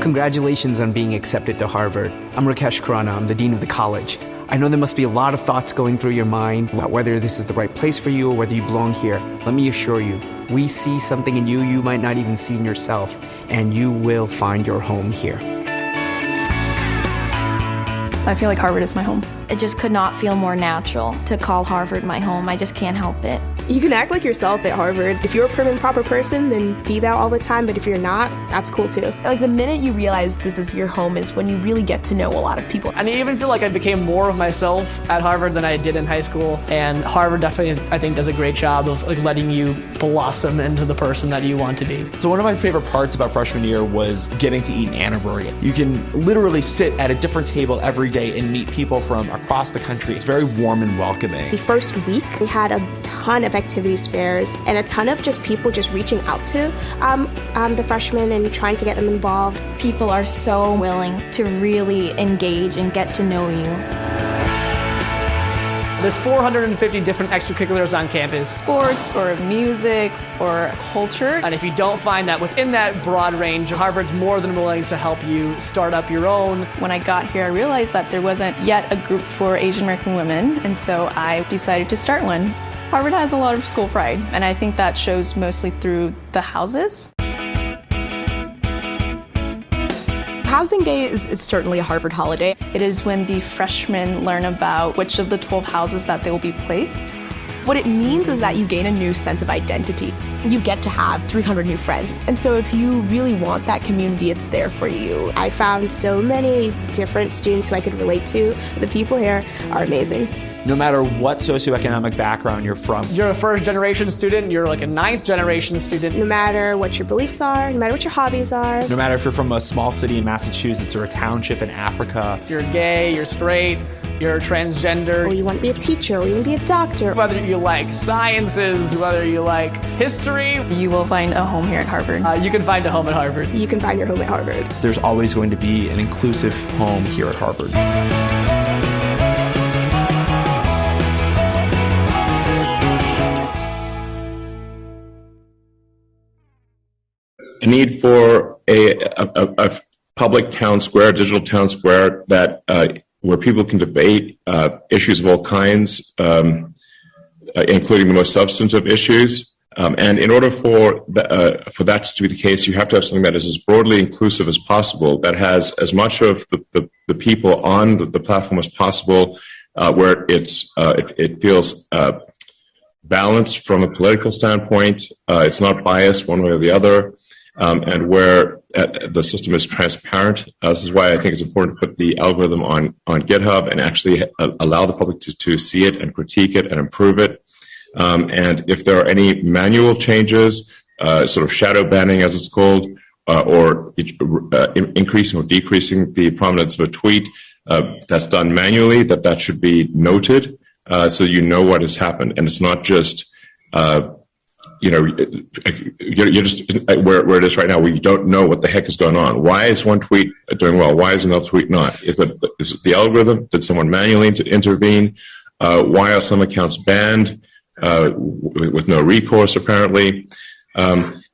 Congratulations on being accepted to Harvard. I'm Rakesh Khurana. I'm the dean of the college. I know there must be a lot of thoughts going through your mind about whether this is the right place for you or whether you belong here. Let me assure you, we see something in you you might not even see in yourself, and you will find your home here. I feel like Harvard is my home. It just could not feel more natural to call Harvard my home. I just can't help it. You can act like yourself at Harvard. If you're a prim and proper person, then be that all the time, but if you're not, that's cool too. Like the minute you realize this is your home is when you really get to know a lot of people. And I even feel like I became more of myself at Harvard than I did in high school, and Harvard definitely, I think, does a great job of like letting you blossom into the person that you want to be. So one of my favorite parts about freshman year was getting to eat an Anna-burger. You can literally sit at a different table every day and meet people from across the country. It's very warm and welcoming. The first week, we had a ton of activity fairs and a ton of just people just reaching out to the freshmen and trying to get them involved. People are so willing to really engage and get to know you. There's 450 different extracurriculars on campus. Sports or music or culture. And if you don't find that within that broad range, Harvard's more than willing to help you start up your own. When I got here, I realized that there wasn't yet a group for Asian American women, and so I decided to start one. Harvard has a lot of school pride, and I think that shows mostly through the houses. Housing Day is certainly a Harvard holiday. It is when the freshmen learn about which of the 12 houses that they will be placed. What it means is that you gain a new sense of identity. You get to have 300 new friends. And so if you really want that community, it's there for you. I found so many different students who I could relate to. The people here are amazing. No matter what socioeconomic background you're from. You're a first-generation student, you're like a ninth-generation student. No matter what your beliefs are, no matter what your hobbies are. No matter if you're from a small city in Massachusetts or a township in Africa. You're gay, you're straight, you're transgender. Or you want to be a teacher, or you want to be a doctor. Whether you like sciences, whether you like history. You will find a home here at Harvard. You can find a home at Harvard. You can find your home at Harvard. There's always going to be an inclusive home here at Harvard. A need for a public town square, digital town square that where people can debate issues of all kinds, including the most substantive issues. And in order for that to be the case, you have to have something that is as broadly inclusive as possible, that has as much of the people on the platform as possible, where it feels balanced from a political standpoint. It's not biased one way or the other. And where the system is transparent. This is why I think it's important to put the algorithm on GitHub and actually allow the public to see it and critique it and improve it. And if there are any manual changes, sort of shadow banning as it's called, or increasing or decreasing the prominence of a tweet that's done manually, that should be noted so you know what has happened. And it's not just you're just where it is right now. We don't know what the heck is going on. Why is one tweet doing well? Why is another tweet not? Is it the algorithm? Did someone manually intervene? Why are some accounts banned with no recourse apparently? The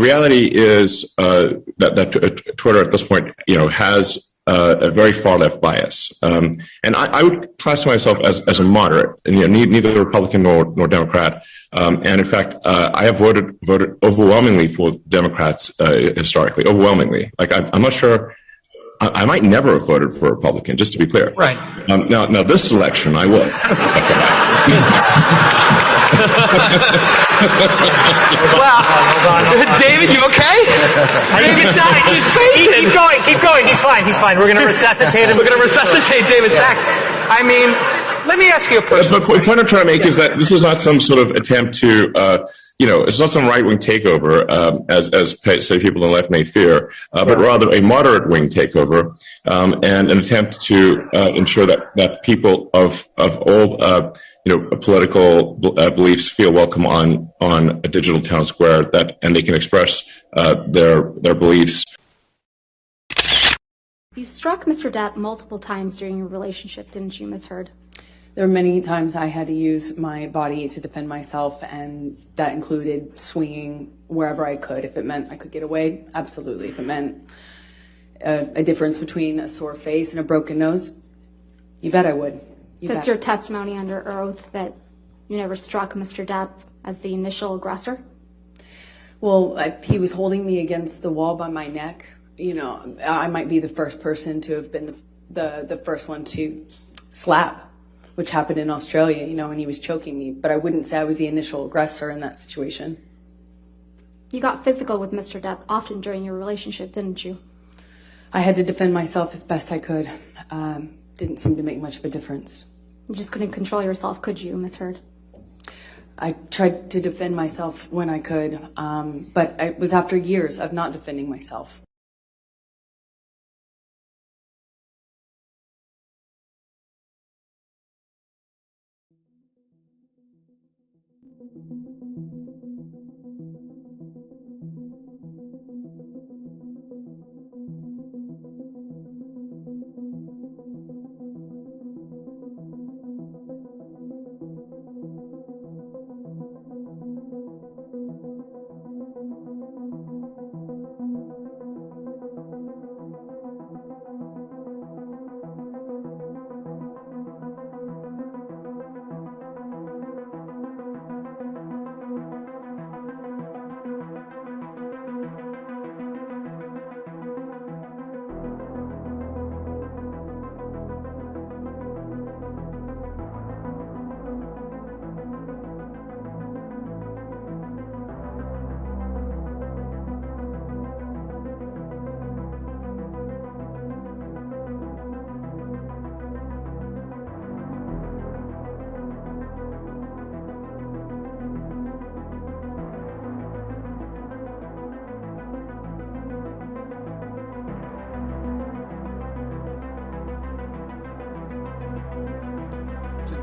reality is that Twitter at this point, has a very far left bias, and I would classify myself as a moderate, and neither Republican nor Democrat. And in fact, I have voted overwhelmingly for Democrats historically, overwhelmingly. Like I'm not sure. I might never have voted for a Republican, just to be clear. Right. Now this election, I will. Well, David, you okay? Keep going. He's fine. We're going to resuscitate him. We're going to resuscitate David Sachs. I mean, let me ask you a question. But the point I'm trying to make is that this is not some sort of attempt to, it's not some right-wing takeover, as say people on the left may fear, but rather a moderate-wing takeover, and an attempt to ensure that people of all political beliefs feel welcome on a digital town square and they can express their beliefs. You struck Mr. Datt multiple times during your relationship, didn't you, Ms. Heard? There were many times I had to use my body to defend myself, and that included swinging wherever I could. If it meant I could get away, absolutely. If it meant a difference between a sore face and a broken nose, you bet I would. That's your testimony under oath that you never struck Mr. Depp as the initial aggressor? Well, he was holding me against the wall by my neck. You know, I might be the first person to have been the first one to slap, which happened in Australia, you know, when he was choking me. But I wouldn't say I was the initial aggressor in that situation. You got physical with Mr. Depp often during your relationship, didn't you? I had to defend myself as best I could. Didn't seem to make much of a difference. You just couldn't control yourself, could you, Miss Heard? I tried to defend myself when I could, but it was after years of not defending myself.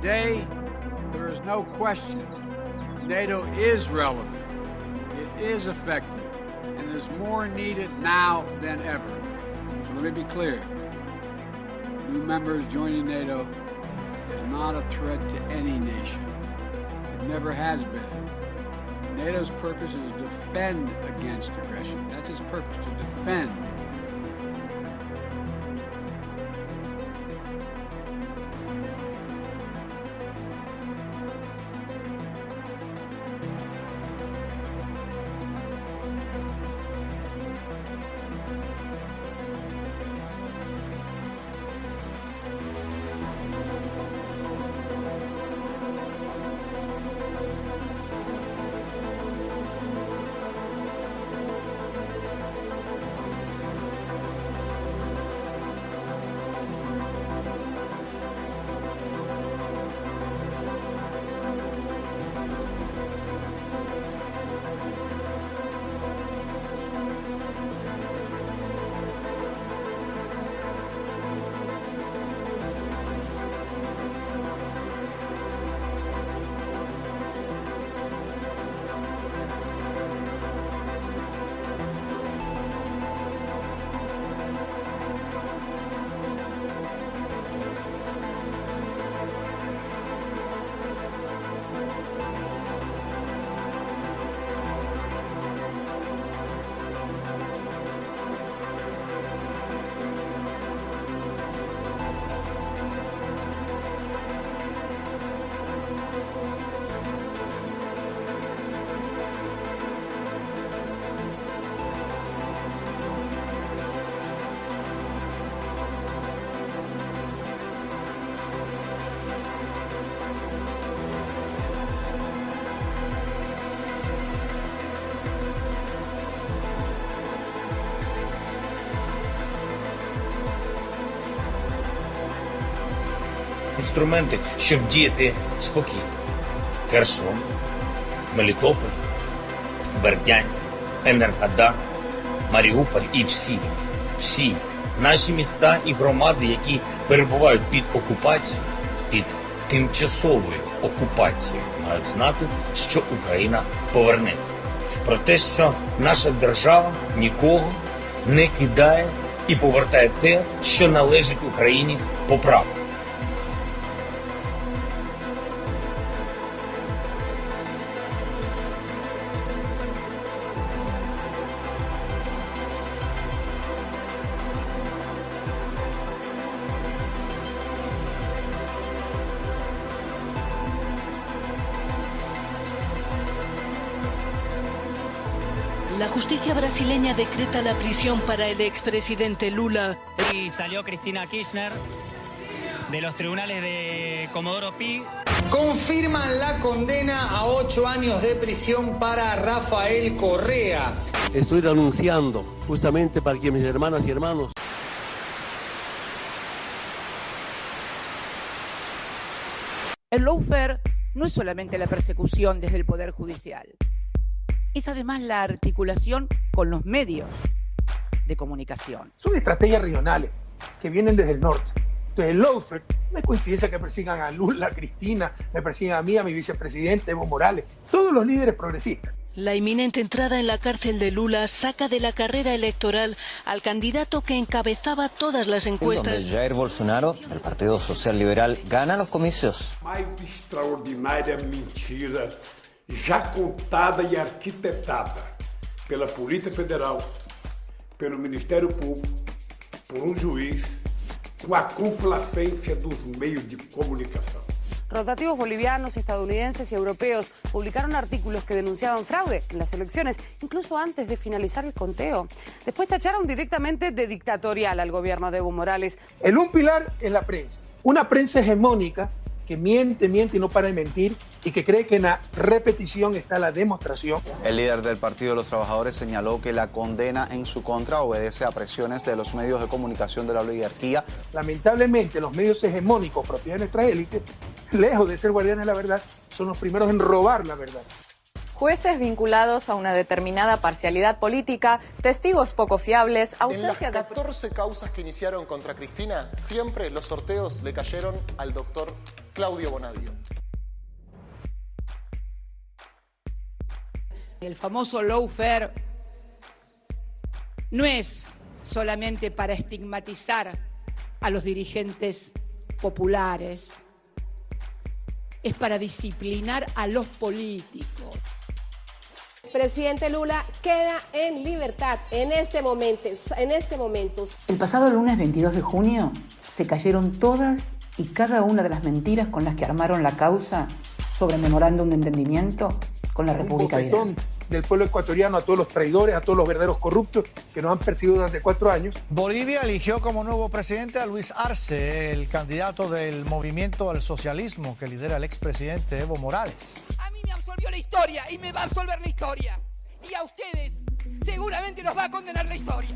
Today, there is no question NATO is relevant, it is effective, and is more needed now than ever. So let me be clear. New members joining NATO is not a threat to any nation. It never has been. NATO's purpose is to defend against aggression. That's its purpose, to defend. Інструменти, щоб діяти спокійно. Херсон, Мелітополь, Бердянськ, Енергодар, Маріуполь і всі наші міста і громади, які перебувають під окупацією, під тимчасовою окупацією, мають знати, що Україна повернеться. Про те, що наша держава нікого не кидає і повертає те, що належить Україні по праву. La justicia brasileña decreta la prisión para el expresidente Lula. Y salió Cristina Kirchner de los tribunales de Comodoro Pi. Confirman la condena a 8 años de prisión para Rafael Correa. Estoy renunciando justamente para que mis hermanas y hermanos. El lawfare no es solamente la persecución desde el Poder Judicial, es además la articulación con los medios de comunicación. Son estrategias regionales que vienen desde el norte. Entonces el lawfare no es coincidencia que persigan a Lula, a Cristina, me persigan a mí, a mi vicepresidente Evo Morales, todos los líderes progresistas. La inminente entrada en la cárcel de Lula saca de la carrera electoral al candidato que encabezaba todas las encuestas. Donde Jair Bolsonaro, del Partido Social Liberal, gana los comicios. Mais extraordinária mentira já contada e arquitetada pela Polícia Federal, pelo Ministério Público, por juiz, com a complacência dos meios de comunicação. Rotativos bolivianos, estadounidenses y europeos publicaron artículos que denunciaban fraude en las elecciones, incluso antes de finalizar el conteo. Después tacharon directamente de dictatorial al gobierno de Evo Morales. Un pilar es la prensa, una prensa hegemónica que miente y no para de mentir y que cree que en la repetición está la demostración. El líder del Partido de los Trabajadores señaló que la condena en su contra obedece a presiones de los medios de comunicación de la oligarquía. Lamentablemente, los medios hegemónicos, propiedad de nuestras élites, lejos de ser guardianes de la verdad, son los primeros en robar la verdad. Jueces vinculados a una determinada parcialidad política, testigos poco fiables, ausencia en las 14 causas que iniciaron contra Cristina, siempre los sorteos le cayeron al doctor Claudio Bonadio. El famoso lawfare no es solamente para estigmatizar a los dirigentes populares, es para disciplinar a los políticos. Presidente Lula queda en libertad en este momento. El pasado lunes 22 de junio se cayeron todas y cada una de las mentiras con las que armaron la causa sobre el memorándum de entendimiento con la República de Irán. Del pueblo ecuatoriano a todos los traidores, a todos los verdaderos corruptos que nos han perseguido durante 4 años. Bolivia eligió como nuevo presidente a Luis Arce, el candidato del movimiento al socialismo que lidera el expresidente Evo Morales. A mí me absolvió la historia y me va a absolver la historia. Y a ustedes seguramente nos va a condenar la historia.